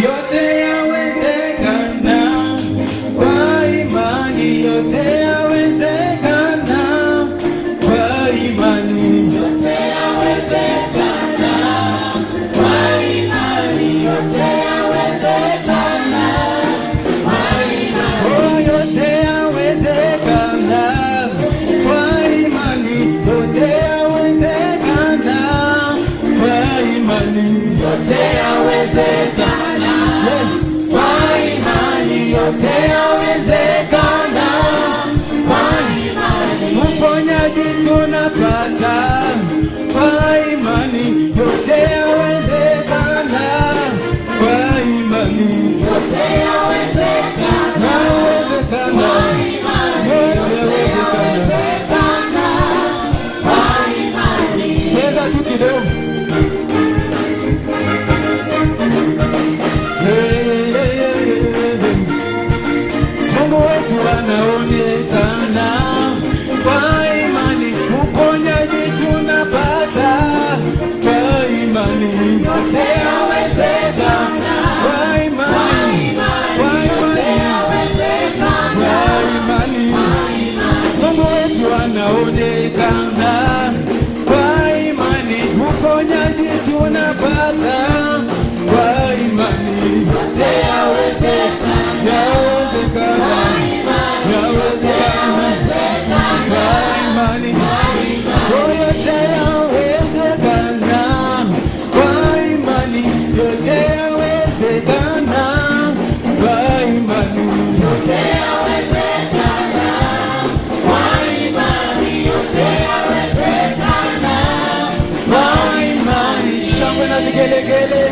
yote yawezekana kwa imani, yote yawezekana kwa imani, yote yawezekana kwa imani, yote yawezekana kwa imani, oh, yote yawezekana kwa imani, yote yawezekana kwa imani, yote yawezekana kwa imani, yote yawezekana kwa imani, uponyaji tunapata kwa imani, yote yawezekana kwa imani, yote yawezekana kwa imani, yote yawezekana kwa imani. Cheza tu kidogo. Mungu wetu anaonekana kwa imani, uponyaji tunapata kwa imani, yote yawezekana kwa imani, kwa imani, Mungu wetu anaonekana kwa imani, uponyaji tunapata kwa imani, yote yawezekana, yawezekana, yawezekana kwa imani, yote yawezekana kwa imani, yote yawezekana kwa imani, yote yawezekana kwa imani, yote yawezekana kwa imani. Shangwe na vigelegele.